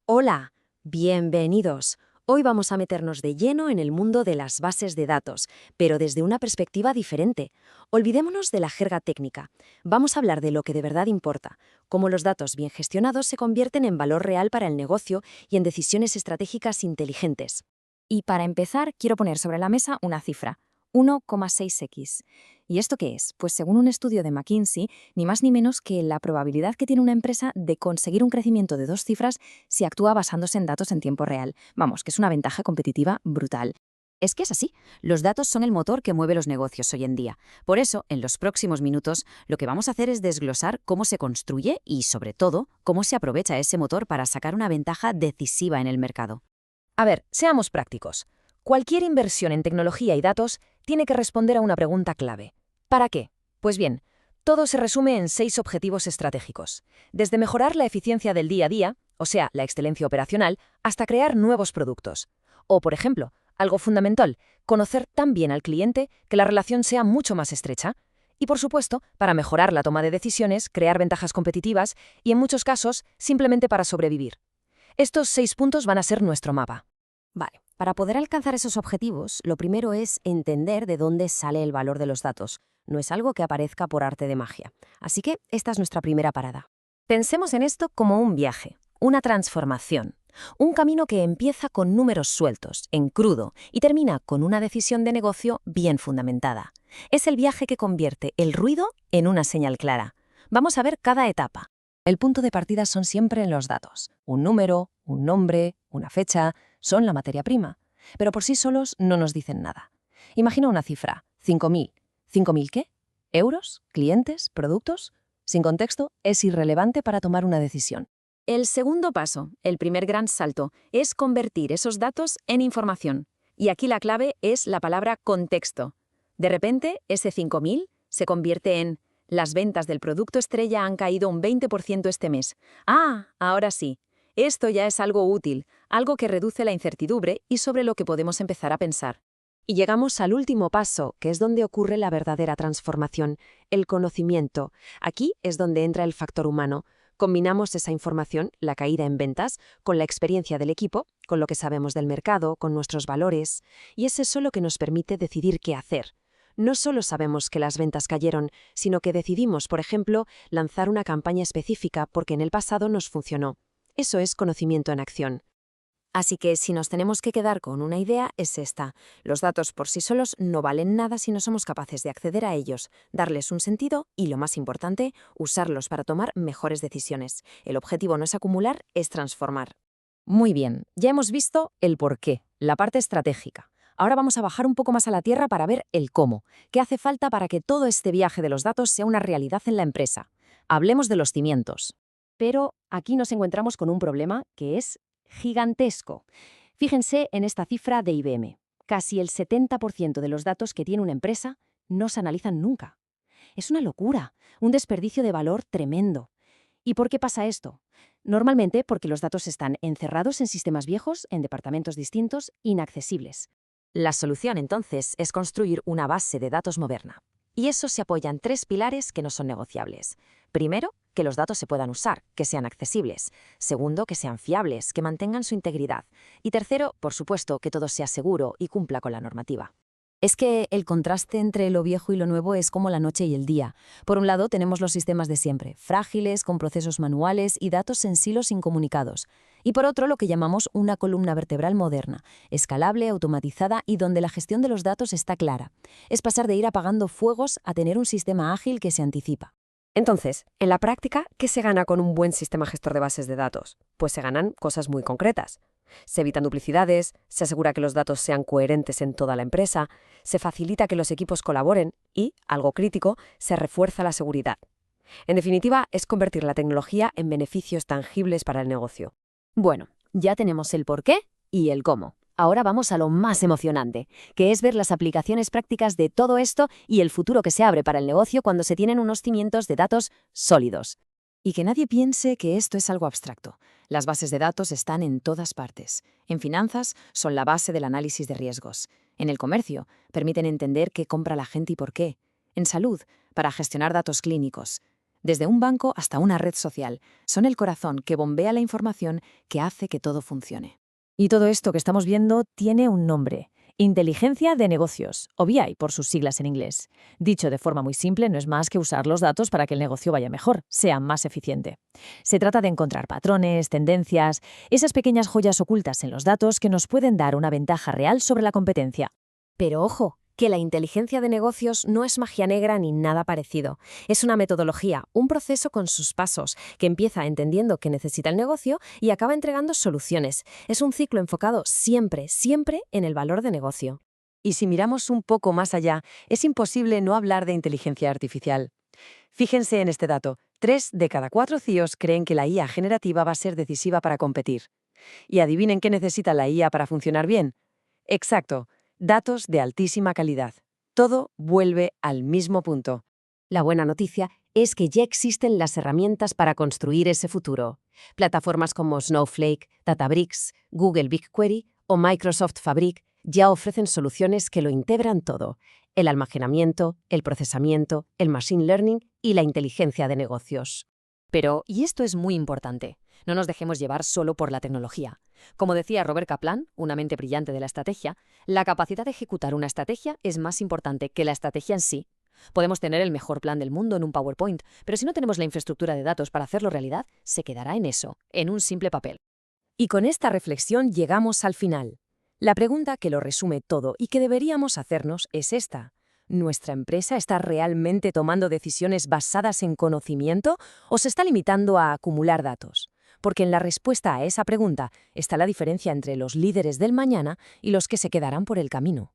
Hola, bienvenidos. Hoy vamos a meternos de lleno en el mundo de las bases de datos, pero desde una perspectiva diferente. Olvidémonos de la jerga técnica. Vamos a hablar de lo que de verdad importa, cómo los datos bien gestionados se convierten en valor real para el negocio y en decisiones estratégicas inteligentes. Y para empezar, quiero poner sobre la mesa una cifra, 1,6x. ¿Y esto qué es? Pues según un estudio de McKinsey, ni más ni menos que la probabilidad que tiene una empresa de conseguir un crecimiento de 2 cifras si actúa basándose en datos en tiempo real. Vamos, que es una ventaja competitiva brutal. Es que es así, los datos son el motor que mueve los negocios hoy en día. Por eso, en los próximos minutos, lo que vamos a hacer es desglosar cómo se construye y, sobre todo, cómo se aprovecha ese motor para sacar una ventaja decisiva en el mercado. A ver, seamos prácticos. Cualquier inversión en tecnología y datos tiene que responder a una pregunta clave. ¿Para qué? Pues bien, todo se resume en 6 objetivos estratégicos. Desde mejorar la eficiencia del día a día, o sea, la excelencia operacional, hasta crear nuevos productos. O, por ejemplo, algo fundamental, conocer tan bien al cliente que la relación sea mucho más estrecha. Y, por supuesto, para mejorar la toma de decisiones, crear ventajas competitivas y, en muchos casos, simplemente para sobrevivir. Estos 6 puntos van a ser nuestro mapa. Vale, para poder alcanzar esos objetivos, lo primero es entender de dónde sale el valor de los datos. No es algo que aparezca por arte de magia. Así que esta es nuestra primera parada. Pensemos en esto como un viaje, una transformación, un camino que empieza con números sueltos, en crudo, y termina con una decisión de negocio bien fundamentada. Es el viaje que convierte el ruido en una señal clara. Vamos a ver cada etapa. El punto de partida son siempre los datos. Un número, un nombre, una fecha, son la materia prima. Pero por sí solos no nos dicen nada. Imagina una cifra, 5.000. ¿5.000 qué? ¿Euros? ¿Clientes? ¿Productos? Sin contexto, es irrelevante para tomar una decisión. El segundo paso, el primer gran salto, es convertir esos datos en información. Y aquí la clave es la palabra contexto. De repente, ese 5.000 se convierte en las ventas del producto estrella han caído un 20% este mes. Ah, ahora sí. Esto ya es algo útil, algo que reduce la incertidumbre y sobre lo que podemos empezar a pensar. Y llegamos al último paso, que es donde ocurre la verdadera transformación, el conocimiento. Aquí es donde entra el factor humano. Combinamos esa información, la caída en ventas, con la experiencia del equipo, con lo que sabemos del mercado, con nuestros valores, y es eso lo que nos permite decidir qué hacer. No solo sabemos que las ventas cayeron, sino que decidimos, por ejemplo, lanzar una campaña específica porque en el pasado nos funcionó. Eso es conocimiento en acción. Así que si nos tenemos que quedar con una idea, es esta. Los datos por sí solos no valen nada si no somos capaces de acceder a ellos, darles un sentido y, lo más importante, usarlos para tomar mejores decisiones. El objetivo no es acumular, es transformar. Muy bien, ya hemos visto el por qué, la parte estratégica. Ahora vamos a bajar un poco más a la tierra para ver el cómo, qué hace falta para que todo este viaje de los datos sea una realidad en la empresa. Hablemos de los cimientos. Pero aquí nos encontramos con un problema que es gigantesco. Fíjense en esta cifra de IBM. Casi el 70% de los datos que tiene una empresa no se analizan nunca. Es una locura, un desperdicio de valor tremendo. ¿Y por qué pasa esto? Normalmente porque los datos están encerrados en sistemas viejos, en departamentos distintos, inaccesibles. La solución, entonces, es construir una base de datos moderna. Y eso se apoya en 3 pilares que no son negociables. Primero, que los datos se puedan usar, que sean accesibles. Segundo, que sean fiables, que mantengan su integridad. Y tercero, por supuesto, que todo sea seguro y cumpla con la normativa. Es que el contraste entre lo viejo y lo nuevo es como la noche y el día. Por un lado tenemos los sistemas de siempre, frágiles, con procesos manuales y datos en silos incomunicados. Y por otro, lo que llamamos una columna vertebral moderna, escalable, automatizada y donde la gestión de los datos está clara. Es pasar de ir apagando fuegos a tener un sistema ágil que se anticipa. Entonces, en la práctica, ¿qué se gana con un buen sistema gestor de bases de datos? Pues se ganan cosas muy concretas. Se evitan duplicidades, se asegura que los datos sean coherentes en toda la empresa, se facilita que los equipos colaboren y, algo crítico, se refuerza la seguridad. En definitiva, es convertir la tecnología en beneficios tangibles para el negocio. Bueno, ya tenemos el por qué y el cómo. Ahora vamos a lo más emocionante, que es ver las aplicaciones prácticas de todo esto y el futuro que se abre para el negocio cuando se tienen unos cimientos de datos sólidos. Y que nadie piense que esto es algo abstracto. Las bases de datos están en todas partes. En finanzas, son la base del análisis de riesgos. En el comercio, permiten entender qué compra la gente y por qué. En salud, para gestionar datos clínicos. Desde un banco hasta una red social, son el corazón que bombea la información que hace que todo funcione. Y todo esto que estamos viendo tiene un nombre: inteligencia de negocios, o BI por sus siglas en inglés. Dicho de forma muy simple, no es más que usar los datos para que el negocio vaya mejor, sea más eficiente. Se trata de encontrar patrones, tendencias, esas pequeñas joyas ocultas en los datos que nos pueden dar una ventaja real sobre la competencia. Pero ojo, que la inteligencia de negocios no es magia negra ni nada parecido. Es una metodología, un proceso con sus pasos, que empieza entendiendo qué necesita el negocio y acaba entregando soluciones. Es un ciclo enfocado siempre, siempre en el valor de negocio. Y si miramos un poco más allá, es imposible no hablar de inteligencia artificial. Fíjense en este dato: 3 de cada 4 CEOs creen que la IA generativa va a ser decisiva para competir. ¿Y adivinen qué necesita la IA para funcionar bien? Exacto, datos de altísima calidad. Todo vuelve al mismo punto. La buena noticia es que ya existen las herramientas para construir ese futuro. Plataformas como Snowflake, Databricks, Google BigQuery o Microsoft Fabric ya ofrecen soluciones que lo integran todo: el almacenamiento, el procesamiento, el machine learning y la inteligencia de negocios. Pero, y esto es muy importante, no nos dejemos llevar solo por la tecnología. Como decía Robert Kaplan, una mente brillante de la estrategia, la capacidad de ejecutar una estrategia es más importante que la estrategia en sí. Podemos tener el mejor plan del mundo en un PowerPoint, pero si no tenemos la infraestructura de datos para hacerlo realidad, se quedará en eso, en un simple papel. Y con esta reflexión llegamos al final. La pregunta que lo resume todo y que deberíamos hacernos es esta: ¿nuestra empresa está realmente tomando decisiones basadas en conocimiento o se está limitando a acumular datos? Porque en la respuesta a esa pregunta está la diferencia entre los líderes del mañana y los que se quedarán por el camino.